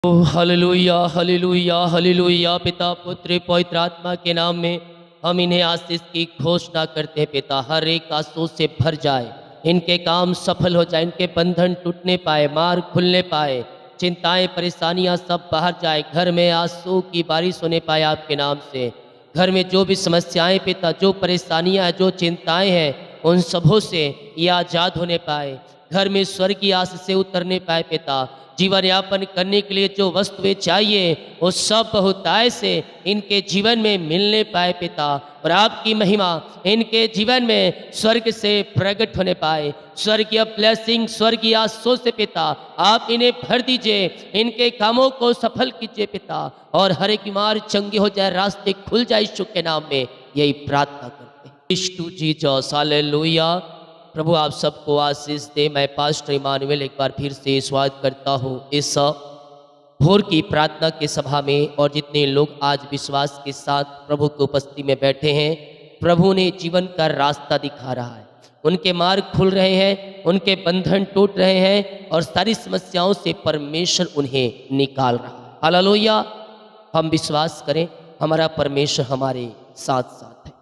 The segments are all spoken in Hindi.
ओ हालेलुया हालेलुया हालेलुया। पिता पुत्र पवित्र आत्मा के नाम में हम इन्हें आशीष की घोषणा करते हैं। पिता हर एक आंसू से भर जाए, इनके काम सफल हो जाए, इनके बंधन टूटने पाए, मार्ग खुलने पाए, चिंताएं परेशानियां सब बाहर जाए, घर में आंसू की बारिश होने पाए आपके नाम से। घर में जो भी समस्याएं पिता, जो परेशानियां हैं, जो चिंताएं हैं, उन सबों से ये आज़ाद होने पाए, घर में स्वर्ग की आशीष से उतरने पाए पिता। जीवन यापन करने के लिए जो वस्तुएं चाहिए वो सब बहुतायत से इनके जीवन में मिलने पाए पिता। और आपकी महिमा इनके जीवन में स्वर्ग से प्रकट होने पाए, स्वर्गीय ब्लेसिंग, स्वर्गीय आशीषों से पिता आप इन्हें भर दीजिए, इनके कामों को सफल कीजिए पिता। और हर एक बीमार चंगे हो जाए, रास्ते खुल जाए, यीशु के नाम में यही प्रार्थना करते हैं। यीशु जी जॉस हालेलुया। प्रभु आप सबको आशीष दे। मैं पास्टर इमानुएल एक बार फिर से स्वागत करता हूँ इस भोर की प्रार्थना के सभा में। और जितने लोग आज विश्वास के साथ प्रभु की उपस्थिति में बैठे हैं, प्रभु ने जीवन का रास्ता दिखा रहा है, उनके मार्ग खुल रहे हैं, उनके बंधन टूट रहे हैं और सारी समस्याओं से परमेश्वर उन्हें निकाल रहा है। हालेलुया। हम विश्वास करें हमारा परमेश्वर हमारे साथ साथ है।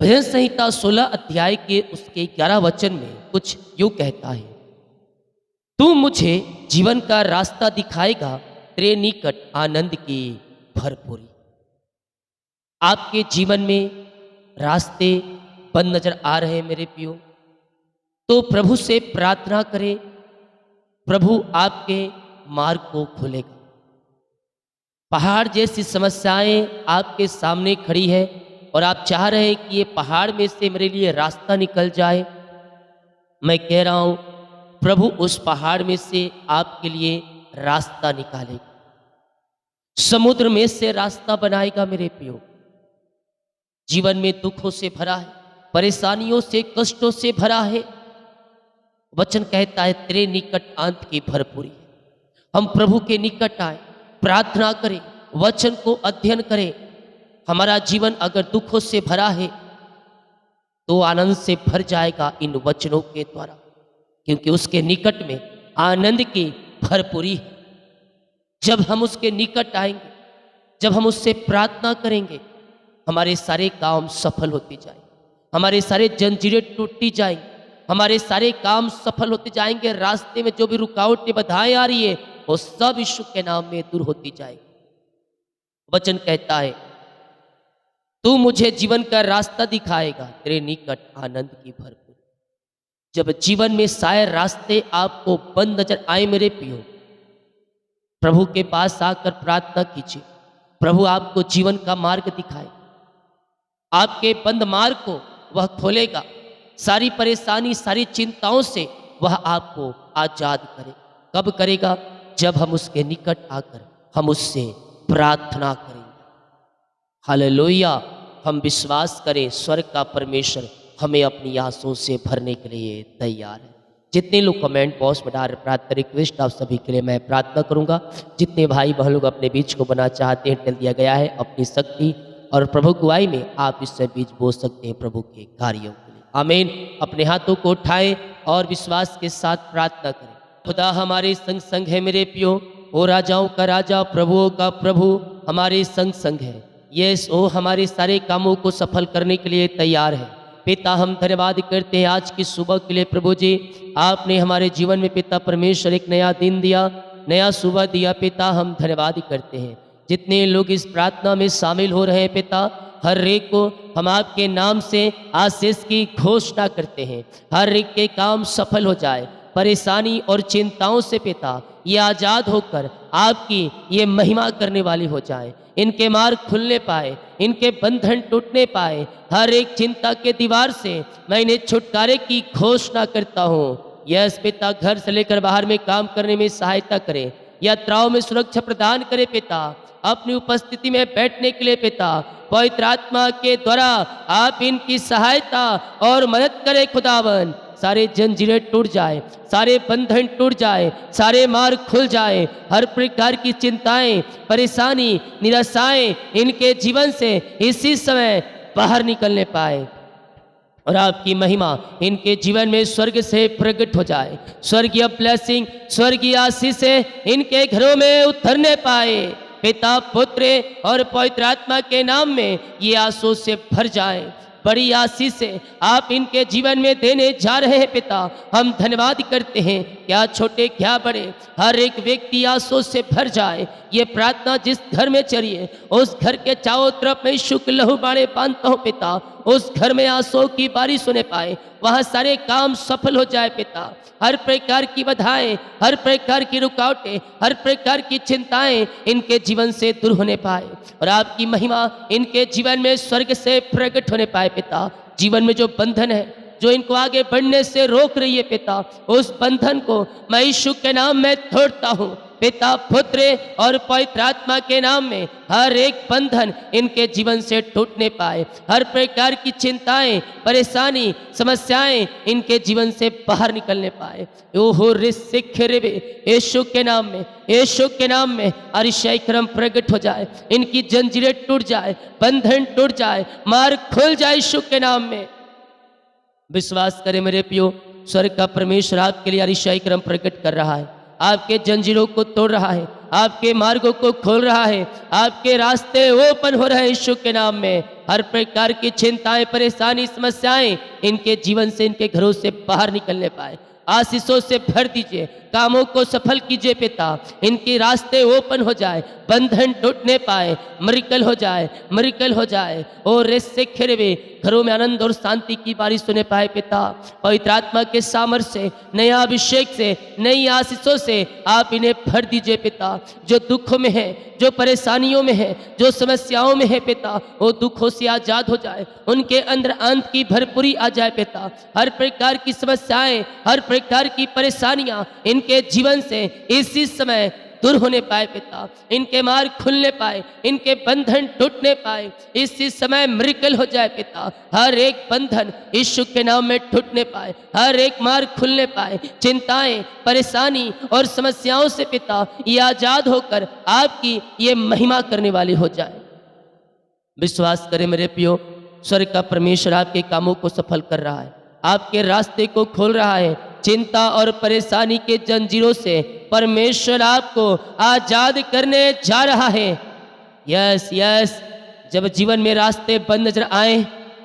भजन संहिता 16 अध्याय के उसके 11 वचन में कुछ यूं कहता है, तू मुझे जीवन का रास्ता दिखाएगा, तेरे निकट आनंद की भरपूरी। आपके जीवन में रास्ते बंद नजर आ रहे हैं मेरे पियो, तो प्रभु से प्रार्थना करें, प्रभु आपके मार्ग को खोलेगा। पहाड़ जैसी समस्याएं आपके सामने खड़ी है और आप चाह रहे हैं कि ये पहाड़ में से मेरे लिए रास्ता निकल जाए। मैं कह रहा हूं प्रभु उस पहाड़ में से आपके लिए रास्ता निकालेगा, समुद्र में से रास्ता बनाएगा मेरे पियो। जीवन में दुखों से भरा है, परेशानियों से, कष्टों से भरा है। वचन कहता है तेरे निकट आनंद की भरपूरी। हम प्रभु के निकट आए, प्रार्थना करें, वचन को अध्ययन करें। हमारा जीवन अगर दुखों से भरा है तो आनंद से भर जाएगा इन वचनों के द्वारा, क्योंकि उसके निकट में आनंद की भरपूरी है। जब हम उसके निकट आएंगे, जब हम उससे प्रार्थना करेंगे, हमारे सारे काम सफल होते जाएंगे, हमारे सारे जंजीरें टूटती जाएंगी, हमारे सारे काम सफल होते जाएंगे। रास्ते में जो भी रुकावटें बाधाएं आ रही है वो सब यीशु के नाम में दूर होती जाएगी। वचन कहता है तू मुझे जीवन का रास्ता दिखाएगा, तेरे निकट आनंद की भरपूरी। जब जीवन में सारे रास्ते आपको बंद नजर आए मेरे पियो, प्रभु के पास आकर प्रार्थना कीजिए, प्रभु आपको जीवन का मार्ग दिखाए, आपके बंद मार्ग को वह खोलेगा। सारी परेशानी, सारी चिंताओं से वह आपको आजाद करे। कब करेगा? जब हम उसके निकट आकर हम उससे प्रार्थना करेंगे। हालेलुया। हम विश्वास करें स्वर्ग का परमेश्वर हमें अपनी आंसुओं से भरने के लिए तैयार है। जितने लोग कमेंट बॉक्स में डाल प्रार्थना रिक्वेस्ट, आप सभी के लिए मैं प्रार्थना करूंगा। जितने भाई बहन लोग अपने बीच को बना चाहते हैं, टेल दिया गया है। अपनी शक्ति और प्रभु गुआई में आप इससे बीच बो सकते हैं प्रभु के कार्यों के लिए। आमीन। अपने हाथों को उठाएं और विश्वास के साथ प्रार्थना करें। खुदा हमारे संग संग है मेरे पियो, ओ राजाओं का राजा, प्रभुओं का प्रभु हमारे संग संग है। यस, ओ हमारे सारे कामों को सफल करने के लिए तैयार है। पिता हम धन्यवाद करते हैं आज की सुबह के लिए। प्रभु जी आपने हमारे जीवन में पिता परमेश्वर एक नया दिन दिया, नया सुबह दिया। पिता हम धन्यवाद करते हैं। जितने लोग इस प्रार्थना में शामिल हो रहे हैं पिता, हर एक को हम आपके नाम से आशीष की घोषणा करते हैं। हर एक के काम सफल हो जाए, परेशानी और चिंताओं से पिता ये आज़ाद होकर आपकी ये महिमा करने वाली हो जाए। इनके मार्ग खुलने पाए, इनके बंधन टूटने पाए। हर एक चिंता के दीवार से मैं इन्हें छुटकारे की घोषणा करता हूँ। यस पिता, घर से लेकर बाहर में काम करने में सहायता करें, यात्राओं में सुरक्षा प्रदान करे पिता। अपनी उपस्थिति में बैठने के लिए पिता पवित्र आत्मा के द्वारा आप इनकी सहायता और मदद करें खुदावन। सारे जंजीरें टूट जाए, सारे बंधन टूट जाए, सारे मार्ग खुल जाए। हर प्रकार की चिंताएं, परेशानी, निराशाएं इनके जीवन से इसी समय बाहर निकलने पाए। और आपकी महिमा इनके जीवन में स्वर्ग से प्रकट हो जाए। स्वर्गीय ब्लेसिंग, स्वर्गीय आशीष से इनके घरों में उतरने पाए। पिता, पुत्र और पवित्र आत्मा के नाम में ये आंसू से भर जाए। बड़ी आशीष से आप इनके जीवन में देने जा रहे हैं पिता। हम धन्यवाद करते हैं, क्या छोटे क्या बड़े, हर एक व्यक्ति आंसू से भर जाए। ये प्रार्थना जिस घर में चलिए, उस घर के चारों तरफ में शुक्र लहू बाड़े बांधता हूँ पिता। उस घर में आंसू की बारिश होने पाए, वहाँ सारे काम सफल हो जाए पिता। हर प्रकार की बाधाएं, हर प्रकार की रुकावटें, हर प्रकार की चिंताएं इनके जीवन से दूर होने पाए और आपकी महिमा इनके जीवन में स्वर्ग से प्रकट होने पाए पिता। जीवन में जो बंधन है, जो इनको आगे बढ़ने से रोक रही है पिता, उस बंधन को मैं यीशु के नाम में तोड़ता हूँ। पिता, पुत्र और पवित्र आत्मा के नाम में हर एक बंधन इनके जीवन से टूटने पाए। हर प्रकार की चिंताएं, परेशानी, समस्याएं इनके जीवन से बाहर निकलने पाए। ओहो रिसिखरेबे, यीशु के नाम में, यीशु के नाम में अरिशय क्रम प्रकट हो जाए। इनकी जंजीरें टूट जाए, बंधन टूट जाए, मार्ग खुल जाए यीशु के नाम में। विश्वास करें मेरे प्रियो, स्वर्ग का परमेश्वर आपके लिए अरिशय क्रम प्रकट कर रहा है। आपके जंजीरों को तोड़ रहा है, आपके मार्गों को खोल रहा है, आपके रास्ते ओपन हो रहे हैं यीशु के नाम में। हर प्रकार की चिंताएं, परेशानी, समस्याएं इनके जीवन से, इनके घरों से बाहर निकलने पाए। आशीषों से भर दीजिए, कामों को सफल कीजिए पिता। इनके रास्ते ओपन हो जाए, बंधन टूटने पाए, मिरेकल हो जाए, मिरेकल हो जाए। और रेसे खेरवे, घरों में आनंद और शांति की बारिश होने पाए पिता। पवित्र आत्मा के सामर्थ्य से, नया अभिषेक से, नई आशीषों से आप इन्हें भर दीजिए पिता। जो दुखों में है, जो परेशानियों में है, जो समस्याओं में है पिता, वो दुखों से आजाद हो जाए। उनके अंदर आनंद की भरपूरी आ जाए पिता। हर प्रकार की समस्याएं, हर प्रकार की परेशानियां इनके जीवन से इसी समय दूर होने पाए पिता। इनके मार्ग खुलने पाए, इनके बंधन टूटने पाए, इसी समय मिरेकल हो जाए पिता। हर एक बंधन यीशु के नाम में टूटने पाए, हर एक मार्ग खुलने पाए। चिंताएं, परेशानी और समस्याओं से पिता ये आजाद होकर आपकी ये महिमा करने वाली हो जाए। विश्वास करें मेरे प्रियो, स्वर्ग का परमेश्वर आपके कामों को सफल कर रहा है, आपके रास्ते को खोल रहा है। चिंता और परेशानी के जंजीरों से परमेश्वर आपको आजाद करने जा रहा है। यस यस, जब जीवन में रास्ते बंद नजर आए,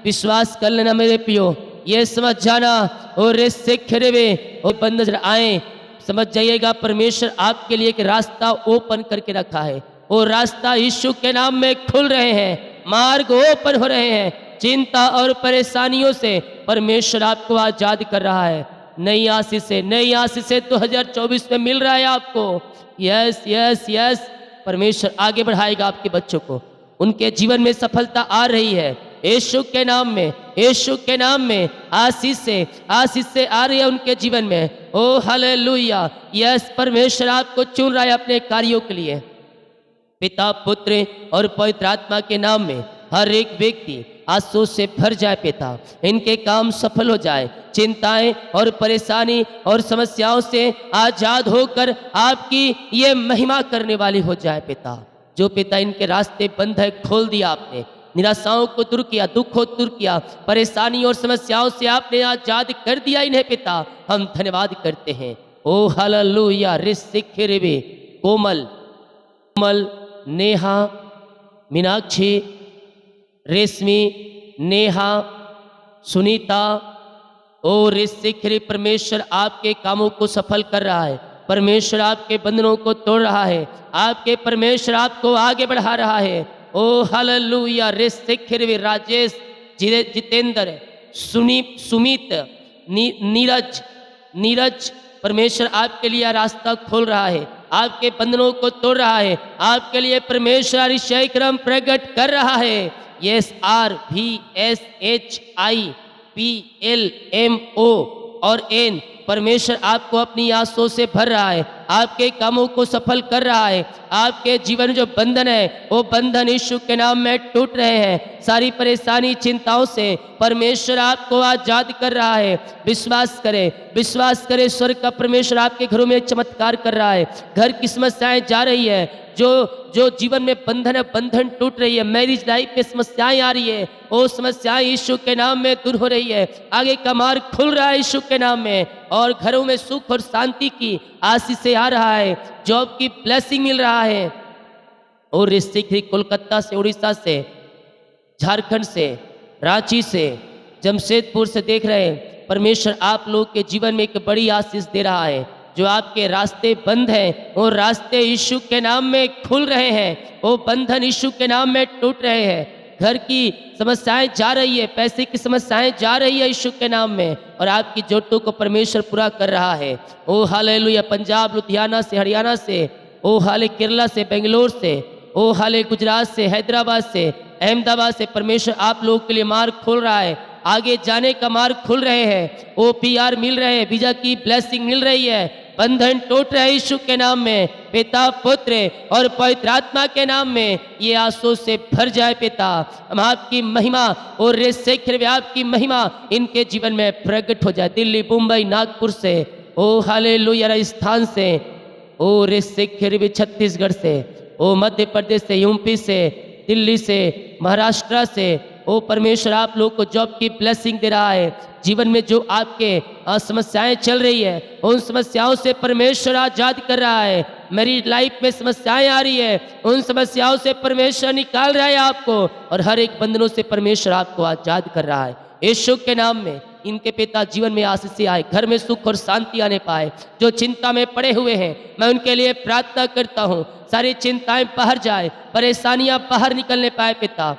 विश्वास कर लेना मेरे प्रियो, ये समझ जाना और इससे खड़े हुए और बंद नजर आए, समझ जाइएगा परमेश्वर आपके लिए एक रास्ता ओपन करके रखा है। वो रास्ता यीशु के नाम में खुल रहे हैं, मार्ग ओपन हो रहे हैं। चिंता और परेशानियों से परमेश्वर आपको आजाद कर रहा है। नई आशीष से, नई आशीष से 2024 में मिल रहा है आपको। यस यस यस, परमेश्वर आगे बढ़ाएगा आपके बच्चों को, उनके जीवन में सफलता आ रही है यीशु के नाम में, यीशु के नाम में। आशीष से आ रही है उनके जीवन में। ओ हालेलुया, यस, परमेश्वर आपको चुन रहा है अपने कार्यों के लिए। पिता, पुत्र और पवित्र आत्मा के नाम में हर एक व्यक्ति आंसू से भर जाए पिता, इनके काम सफल हो जाए। चिंताएं और परेशानी और समस्याओं से आजाद होकर आपकी ये महिमा करने वाली हो जाए पिता। जो पिता इनके रास्ते बंद है, खोल दिया आपने, निराशाओं को दूर किया, दुख को दूर किया, परेशानी और समस्याओं से आपने आजाद कर दिया इन्हें पिता। हम धन्यवाद करते हैं। ओ हालेलुया, रिसिखरेबे, कोमल, नेहा, मीनाक्षी, रेशमी, नेहा, सुनीता और रिसिखरे, परमेश्वर आपके कामों को सफल कर रहा है। परमेश्वर आपके बंधनों को तोड़ रहा है, आपके परमेश्वर आपको आगे बढ़ा रहा है। ओ हालेलुया, रिसिखरे, राजेश, जितेंद्र, सुमित, नीरज, परमेश्वर आपके लिए रास्ता खोल रहा है, आपके बंधनों को तोड़ रहा है। आपके लिए परमेश्वर अतिशय क्रम प्रकट कर रहा है। यस, RVSHIPLMO और N परमेश्वर आपको अपनी आशीषों से भर रहा है, आपके कामों को सफल कर रहा है। आपके जीवन में जो बंधन है वो बंधन यीशु के नाम में टूट रहे हैं। सारी परेशानी चिंताओं से परमेश्वर आपको आजाद कर रहा है। विश्वास करें, विश्वास करें, स्वर्ग का परमेश्वर आपके घरों में चमत्कार कर रहा है। घर की समस्याएं जा रही है, जो जो जीवन में बंधन है बंधन टूट रही है। मैरिज लाइफ में समस्याएं आ रही है, वो समस्याएं यीशु के नाम में दूर हो रही है। आगे का मार्ग खुल रहा है यीशु के नाम में, और घरों में सुख और शांति की आशीष से आ रहा है। जॉब की ब्लेसिंग मिल रहा है। और रिश्ते कोलकाता से, उड़ीसा से, झारखंड से, रांची से, जमशेदपुर से देख रहे हैं। परमेश्वर आप लोग के जीवन में एक बड़ी आशीष दे रहा है। जो आपके रास्ते बंद हैं वो रास्ते यीशु के नाम में खुल रहे हैं। वो बंधन यीशु के नाम में टूट रहे हैं। घर की समस्याएं जा रही है, पैसे की समस्याएं जा रही है यीशु के नाम में, और आपकी जरूरतों को परमेश्वर पूरा कर रहा है। ओ हालेलुया। पंजाब, लुधियाना से, हरियाणा से, ओ हाले केरला से, बेंगलोर से, ओ हाले गुजरात से, हैदराबाद से, अहमदाबाद से परमेश्वर आप लोगों के लिए मार्ग खोल रहा है। आगे जाने का मार्ग खुल रहे हैं। OPR मिल रहे हैं, वीजा की ब्लेसिंग मिल रही है। बंधन टूट रहे यीशु के नाम में। पिता, पुत्र और पवित्र आत्मा के नाम में ये आंसू से भर जाए। पिता, हम आपकी महिमा और रेसेखर आपकी महिमा इनके जीवन में प्रकट हो जाए। दिल्ली, मुंबई, नागपुर से, ओ हालेलुया, राजस्थान से, ओ रेसेखर भी छत्तीसगढ़ से, ओ मध्य प्रदेश से, यूपी से, दिल्ली से, महाराष्ट्र से, ओ परमेश्वर आप लोग को जॉब की ब्लेसिंग दे रहा है। जीवन में जो आपके समस्याएं चल रही है उन समस्याओं से परमेश्वर आजाद कर रहा है। मेरी लाइफ में समस्याएं आ रही है, उन समस्याओं से परमेश्वर निकाल रहा है आपको, और हर एक बंधनों से परमेश्वर आपको आजाद कर रहा है। यीशु के नाम में इनके पिता जीवन में आशीष आए, घर में सुख और शांति आने पाए। जो चिंता में पड़े हुए हैं मैं उनके लिए प्रार्थना करता हूँ, सारी चिंताएं बाहर जाए, परेशानियां बाहर निकलने पाए पिता,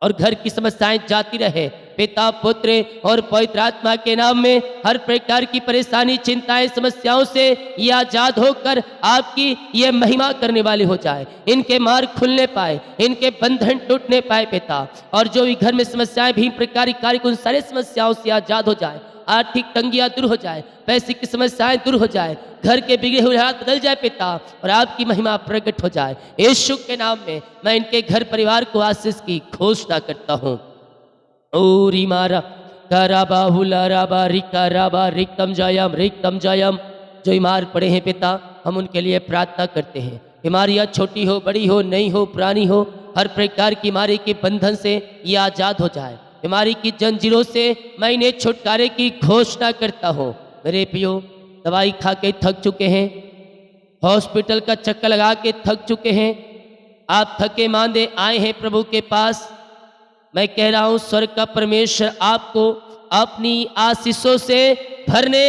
और घर की समस्याएं जाती रहे। पिता, पुत्र और पवित्र आत्मा के नाम में हर प्रकार की परेशानी, चिंताएं, समस्याओं से ये आजाद होकर आपकी ये महिमा करने वाली हो जाए। इनके मार्ग खुलने पाए, इनके बंधन टूटने पाए पिता, और जो भी घर में समस्याएं भी प्रकार कार्य उन सारी समस्याओं से आजाद हो जाए। आर्थिक तंगियां दूर हो जाए, पैसे की समस्याएं दूर हो जाए, घर के बिगड़े हुए हाथ बदल जाए पिता, और आपकी महिमा प्रकट हो जाए। यीशु के नाम में मैं इनके घर परिवार को आशीष की घोषणा करता हूँ। ओ रिमारा कराबा हुलाराबा रिकाराबा रिक्तम जयम रिक्तम जयम। जो बीमार पड़े हैं पिता, हम उनके लिए प्रार्थना करते हैं। बीमारियाँ छोटी हो, बड़ी हो, नई हो, पुरानी हो, हर प्रकार की बीमारी के बंधन से ये आजाद हो जाए। बीमारी की जंजीरों से मैं इन्हें छुटकारे की घोषणा करता हूँ। मेरे पियो, दवाई खा के थक चुके हैं, हॉस्पिटल का चक्कर लगा के थक चुके हैं, आप थके मांदे आए हैं प्रभु के पास। मैं कह रहा हूँ स्वर्ग का परमेश्वर आपको अपनी आशीषों से भरने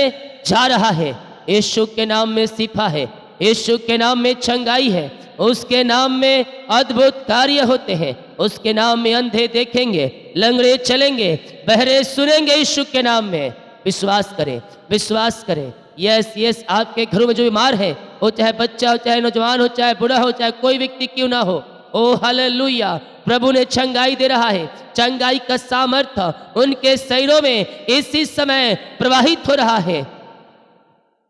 जा रहा है। यीशु के नाम में शिफा है, यीशु के नाम में चंगाई है, उसके नाम में अद्भुत कार्य होते हैं, उसके नाम में अंधे देखेंगे, लंगड़े चलेंगे, बहरे सुनेंगे। यीशु के नाम में विश्वास करें, विश्वास करें। यस यस, आपके घरों में जो बीमार है, वो चाहे बच्चा हो, चाहे नौजवान हो, चाहे बूढ़ा हो, चाहे कोई व्यक्ति क्यों ना हो, ओ हालेलुया, प्रभु ने चंगाई दे रहा है। चंगाई का सामर्थ्य उनके शरीरों में इसी समय प्रवाहित हो रहा है।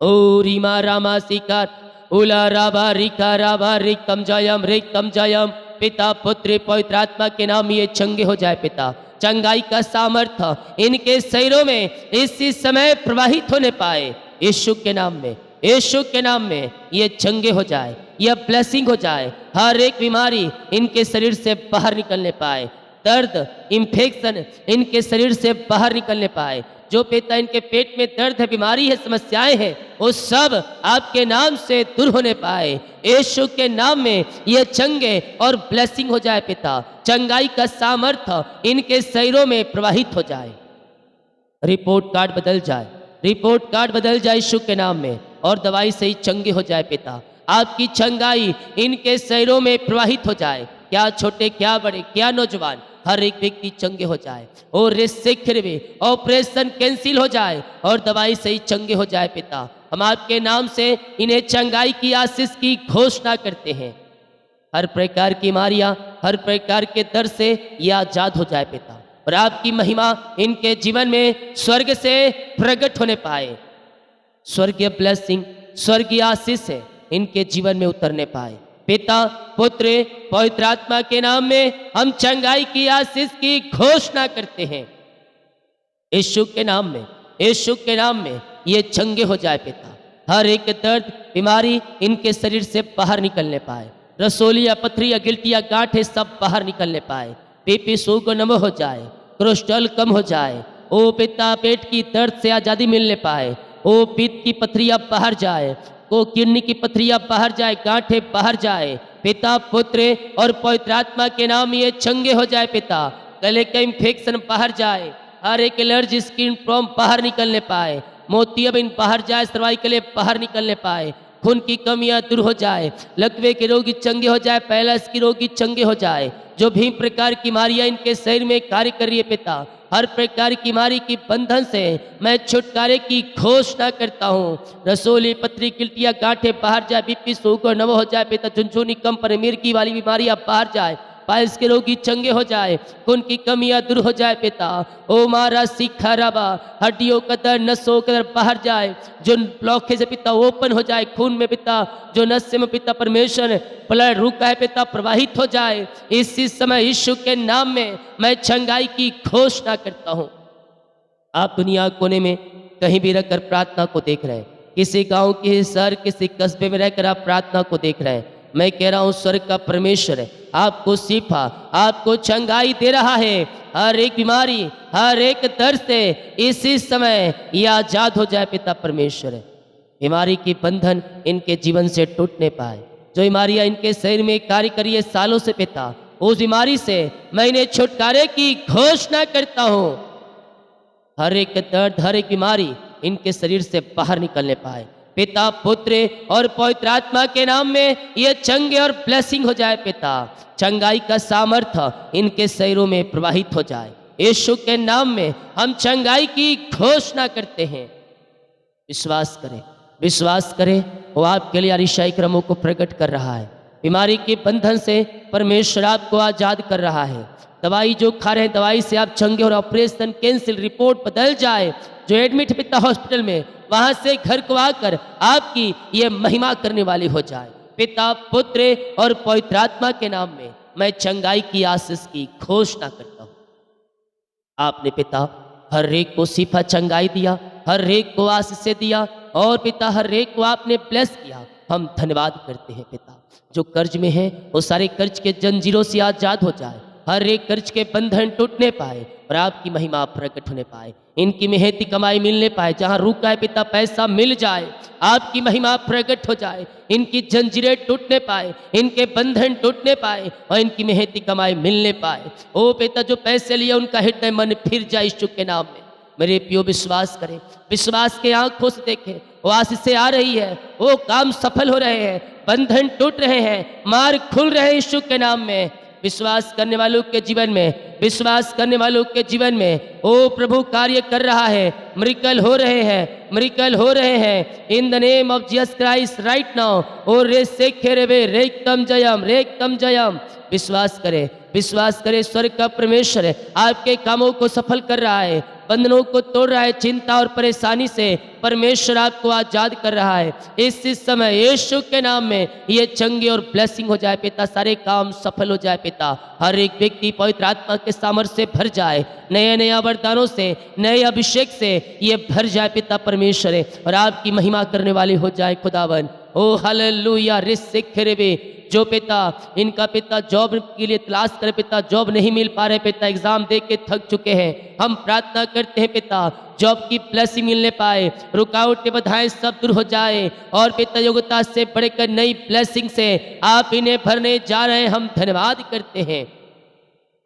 ओ रीमा रामा सिकार उला राबा रिका राबा रिकम जयम रिकम जयम। पिता, पुत्र, पवित्र आत्मा के नाम ये चंगे हो जाए पिता। चंगाई का सामर्थ्य इनके शरीरों में इसी समय प्रवाहित होने पाए। यीशु के नाम में, यीशु के नाम में ये चंगे हो जाए, यह ब्लेसिंग हो जाए। हर एक बीमारी इनके शरीर से बाहर निकलने पाए, दर्द, इन्फेक्शन इनके शरीर से बाहर निकलने पाए। जो पिता इनके पेट में दर्द है, बीमारी है, समस्याएं हैं, वो सब आपके नाम से दूर होने पाए। यीशु के नाम में ये चंगे और ब्लेसिंग हो जाए पिता। चंगाई का सामर्थ्य इनके शरीरों में प्रवाहित हो जाए। रिपोर्ट कार्ड बदल जाए, रिपोर्ट कार्ड बदल जाए यीशु के नाम में, और दवाई से ही चंगे हो जाए पिता। आपकी चंगाई इनके शरीरों में प्रवाहित हो जाए। क्या छोटे, क्या बड़े, क्या नौजवान, हर एक व्यक्ति चंगे हो जाए, और रिस्क ऑपरेशन कैंसिल हो जाए, और दवाई से ही चंगे हो जाए पिता। हम आपके नाम से इन्हें चंगाई की आशीष की घोषणा करते हैं। हर प्रकार की बीमारियां, हर प्रकार के दर्द से ये आजाद हो जाए पिता, और आपकी महिमा इनके जीवन में स्वर्ग से प्रकट होने पाए। स्वर्गीय ब्लेसिंग, स्वर्गीय आशीष है इनके जीवन में उतरने पाए। पिता, पुत्र, पवित्र आत्मा के नाम में हम चंगाई की आशीष की घोषणा करते हैं। यीशु के नाम में, यीशु के नाम में ये चंगे हो जाए पिता। हर एक दर्द, बीमारी इनके शरीर से बाहर निकलने पाए। रसोलिया, पथरिया, गिल्टिया, गांठे सब बाहर निकलने पाए। बीपी शुगर नम हो जाए, कोलेस्ट्रॉल कम हो जाए। ओ पिता, पेट की दर्द से आज़ादी मिलने पाए। ओ पित्त की पथरिया बाहर जाए, को किडनी की पथरिया बाहर जाए, गांठे बाहर जाए। पिता, पुत्र और पवित्र आत्मा के नाम ये चंगे हो जाए पिता। गले का इंफेक्शन बाहर जाए, हर एक एलर्जी, स्किन प्रॉब्लम बाहर निकलने पाए। मोतियाबिंद बाहर जाए, सर्वाइकल बाहर निकलने पाए। खून की कमियां दूर हो जाए, लकवे के रोगी चंगे हो जाए, पैलस की रोगी चंगे हो जाए। जो भी प्रकार की बीमारियां इनके शरीर में कार्य कर रही है पिता, हर प्रकार की बीमारी की बंधन से मैं छुटकारे की घोषणा करता हूँ। रसोली, पथरी, गिल्टिया, गांठे बाहर जाए, बीपी शुगर नम हो जाए पिता। झुनझुनी, कंपन, मिर्गी वाली बीमारियां बाहर जाए, पायल्स के रोगी चंगे हो जाए, खून की कमियां दूर हो जाए पिता। ओ मारा सीखा रबा, हड्डियों का दर्द, नसों का दर्द बाहर जाए। जो ब्लॉकेज है पिता ओपन हो जाए, खून में पिता, जो नस में पिता परमेश्वर ब्लड रुका है पिता प्रवाहित हो जाए। इसी समय यीशु के नाम में मैं चंगाई की घोषणा करता हूँ। आप दुनिया कोने में कहीं भी रहकर प्रार्थना को देख रहे हैं, किसी गांव, किसी शहर, किसी कस्बे में रहकर आप प्रार्थना को देख रहे हैं। मैं कह रहा हूँ स्वर्ग का परमेश्वर आपको शिफा, आपको चंगाई दे रहा है। हर एक बीमारी, हर एक दर्द से इसी समय ये आजाद हो जाए पिता परमेश्वर। बीमारी की बंधन इनके जीवन से टूटने पाए। जो बीमारियां इनके शरीर में कार्य करी है सालों से पिता, उस बीमारी से मैं इन्हें छुटकारे की घोषणा करता हूँ। हर एक दर्द, हर एक बीमारी इनके शरीर से बाहर निकलने पाए। पिता, पुत्र और पवित्र आत्मा के नाम में ये चंगे और ब्लेसिंग हो जाए पिता। चंगाई का सामर्थ्य इनके शरीरों में प्रवाहित हो जाए। यीशु के नाम में हम चंगाई की घोषणा करते हैं। विश्वास करें, विश्वास करें, वो आपके लिए अरिशाई क्रमों को प्रकट कर रहा है। बीमारी के बंधन से परमेश्वर आपको आजाद कर रहा है। दवाई जो खा रहे हैं, दवाई से आप चंगे और ऑपरेशन कैंसिल, रिपोर्ट बदल जाए। जो एडमिट पिता हॉस्पिटल में, वहां से घर को आकर आपकी ये महिमा करने वाली हो जाए। पिता, पुत्र और पवित्र आत्मा के नाम में मैं चंगाई की आशीष की घोषणा करता हूँ। आपने पिता हर एक को सिफा चंगाई दिया, हर एक को आशीष दिया, और पिता हर एक को आपने ब्लेस किया। हम धन्यवाद करते हैं पिता। जो कर्ज में है वो सारे कर्ज के जंजीरों से आजाद हो जाए, हर एक कर्ज के बंधन टूटने पाए और आपकी महिमा प्रकट होने पाए। इनकी मेहनती कमाई मिलने पाए, जहाँ रुका है पिता पैसा मिल जाए, आपकी महिमा प्रकट हो जाए। इनकी जंजीरें टूटने पाए, इनके बंधन टूटने पाए और इनकी मेहनती कमाई मिलने पाए। ओ पिता, जो पैसे लिए उनका हृदय मन फिर जाए यीशु के नाम में। मेरे प्रियो विश्वास करें, विश्वास के आंखों से देखें, वो आशीष से आ रही है, वो काम सफल हो रहे हैं, बंधन टूट रहे हैं, मार्ग खुल रहे हैं यीशु के नाम में। विश्वास करने वालों के जीवन में, विश्वास करने वालों के जीवन में ओ प्रभु कार्य कर रहा है। मिरेकल हो रहे हैं, मिरेकल हो रहे हैं in the name of Jesus Christ right now. ओ रे सेखेरेबे रेकतम जयम, रेकतम जयम। विश्वास करें, विश्वास करें, स्वर्ग का परमेश्वर आपके कामों को सफल कर रहा है, बंधनों को तोड़ रहा है। चिंता और परेशानी से परमेश्वर आपको आजाद कर रहा है। इस समय यीशु के नाम में ये चंगे और ब्लेसिंग हो जाए पिता, सारे काम सफल हो जाए पिता। हर एक व्यक्ति पवित्र आत्मा के सामर्थ्य से भर जाए, नए नए वरदानों से, नए अभिषेक से ये भर जाए पिता परमेश्वर, और आपकी महिमा करने वाले हो जाए खुदावन। ओ हालेलुया। रिस्सेखेरेबे, जो पिता इनका पिता जॉब के लिए तलाश करे पिता, जॉब नहीं मिल पा रहे पिता, एग्जाम दे के थक चुके हैं, हम प्रार्थना करते हैं पिता जॉब की ब्लेसिंग मिलने पाए, रुकावटें बाधाएं सब दूर हो जाए, और पिता योग्यता से बढ़कर नई ब्लेसिंग से आप इन्हें भरने जा रहे हैं। हम धन्यवाद करते हैं।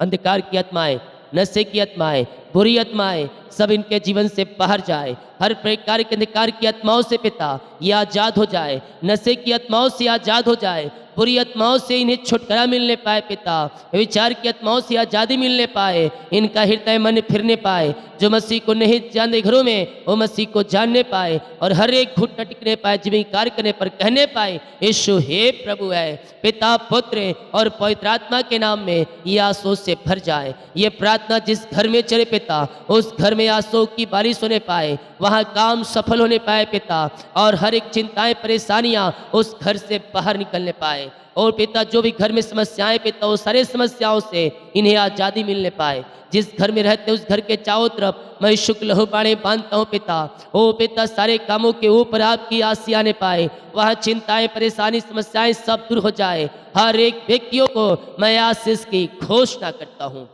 अंधकार की आत्माएं, नशे की आत्माएं, बुरी आत्माएं सब इनके जीवन से बाहर जाए। हर प्रकार के अंधकार की आत्माओं से पिता ये आजाद हो जाए, नशे की आत्माओं से आजाद हो जाए, बुरी आत्माओं से इन्हें छुटकारा मिलने पाए पिता, विचार की आत्माओं से आज़ादी मिलने पाए, इनका हृदय मन फिरने पाए, जो मसीह को नहीं जानते घरों में वो मसीह को जानने पाए और हर एक घुटना टिकने पाए, जीविकार करने पर कहने पाए यीशु हे प्रभु है। पिता पुत्र और पवित्र आत्मा के नाम में ये आंसू से भर जाए। ये प्रार्थना जिस घर में चले पिता, उस घर में आंसू की बारिश होने पाए, वहाँ काम सफल होने पाए पिता, और हर एक चिंताएं परेशानियां उस घर से बाहर निकलने पाए। और पिता जो भी घर में समस्याएं पिता, वो सारे समस्याओं से इन्हें आज़ादी मिलने पाए। जिस घर में रहते उस घर के चारों तरफ मैं शुक्ल लहू बाड़े बांधता हूँ पिता। ओ पिता सारे कामों के ऊपर आपकी आसी आने पाए, वहाँ चिंताएं परेशानी समस्याएं सब दूर हो जाए। हर एक व्यक्तियों को मैं आशीष की घोषणा करता हूँ।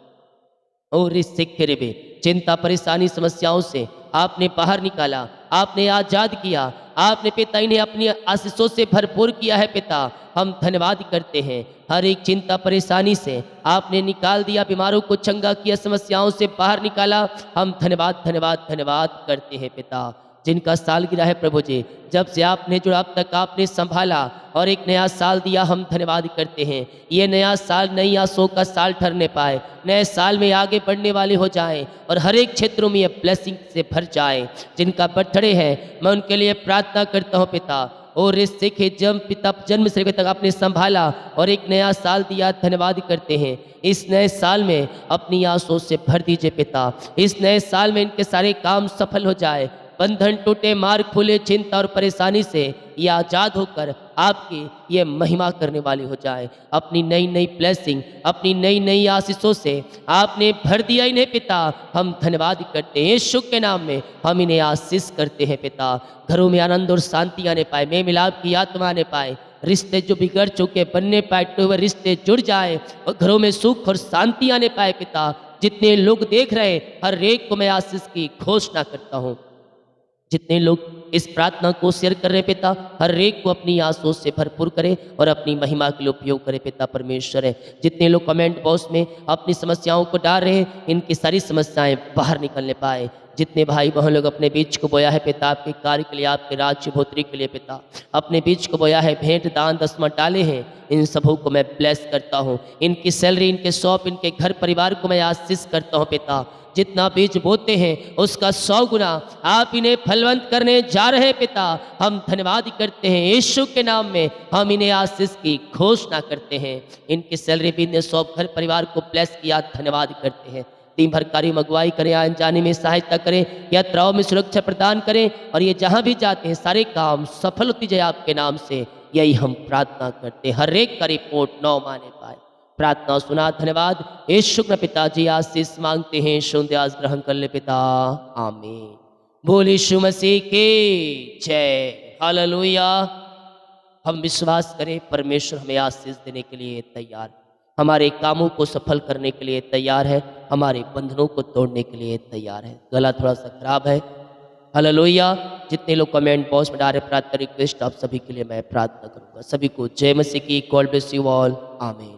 और इस सिक्के भी चिंता परेशानी समस्याओं से आपने बाहर निकाला, आपने आज़ाद किया, आपने पिता इन्हें अपनी आशीषों से भरपूर किया है पिता। हम धन्यवाद करते हैं, हर एक चिंता परेशानी से आपने निकाल दिया, बीमारों को चंगा किया, समस्याओं से बाहर निकाला। हम धन्यवाद धन्यवाद धन्यवाद करते हैं पिता। जिनका सालगिरह है प्रभु जी, जब से आपने जो अब तक आपने संभाला और एक नया साल दिया, हम धन्यवाद करते हैं। ये नया साल नई आशों का साल ठहरने पाए, नए साल में आगे बढ़ने वाले हो जाएं और हर एक क्षेत्रों में ये ब्लेसिंग से भर जाए। जिनका बर्थडे है मैं उनके लिए प्रार्थना करता हूँ पिता। और इस सीखे जन्म से तक आपने संभाला और एक नया साल दिया, धन्यवाद करते हैं। इस नए साल में अपनी आशों से भर दीजिए पिता। इस नए साल में इनके सारे काम सफल हो जाए, बंधन टूटे, मार्ग खुले, चिंता और परेशानी से ये आज़ाद होकर आपकी ये महिमा करने वाली हो जाए। अपनी नई नई ब्लेसिंग, अपनी नई नई आशीषों से आपने भर दिया इन्हें पिता। हम धन्यवाद करते हैं, यीशु के नाम में हम इन्हें आशीष करते हैं पिता। घरों में आनंद और शांति आने पाए, मेल मिलाप की आत्मा आने पाए, रिश्ते जो बिगड़ चुके बनने पाए, टूटे हुए रिश्ते जुड़ जाए और घरों में सुख और शांति आने पाए पिता। जितने लोग देख रहे हर एक को मैं आशीष की घोषणा करता हूँ। जितने लोग इस प्रार्थना को शेयर कर रहे पिता, हर एक को अपनी आंसू से भरपूर करे और अपनी महिमा के लिए उपयोग करे पिता परमेश्वर है। जितने लोग कमेंट बॉक्स में अपनी समस्याओं को डाल रहे हैं, इनकी सारी समस्याएं बाहर निकलने पाए। जितने भाई बहन लोग अपने बीच को बोया है पिता, आपके कार्य के लिए, आपके राज्य भोत्री के लिए पिता, अपने बीच को बोया है, भेंट दान दसमा डाले हैं, इन सबों को मैं ब्लेस करता हूँ। इनकी सैलरी, इनके शॉप, इनके घर परिवार को मैं आशीष करता हूँ पिता। जितना बीज बोते हैं उसका 100 गुना आप इन्हें फलवंत करने जा रहे पिता। हम धन्यवाद करते हैं, यीशु के नाम में हम इन्हें आशीष की घोषणा करते हैं। इनकी सैलरी भी इन्हें सब घर परिवार को ब्लेस किया, धन्यवाद करते हैं। दिन भर कार्य अगुवाई करें, आने जाने में सहायता करें, यात्राओं में सुरक्षा प्रदान करें और ये जहाँ भी जाते हैं सारे काम सफल होती जाए आपके नाम से, यही हम प्रार्थना करते हैं। हर एक का रिपोर्ट 9 माने पाए। प्रार्थना सुना, धन्यवाद। यीशु के पिताजी आशीष मांगते हैं, सुनते आज ग्रहण कर ले पिता, आमीन। बोल यीशु मसीह की जय, हालेलुया। हम विश्वास करें परमेश्वर हमें आशीष देने के लिए तैयार, हमारे कामों को सफल करने के लिए तैयार है, हमारे बंधनों को तोड़ने के लिए तैयार है। गला थोड़ा सा खराब है, हालेलुया। जितने लोग कमेंट बॉक्स में डाल रहे प्रार्थना रिक्वेस्ट, आप सभी के लिए मैं प्रार्थना करूंगा। सभी को जय मसीह की, गॉड ब्लेस यू ऑल, आमीन।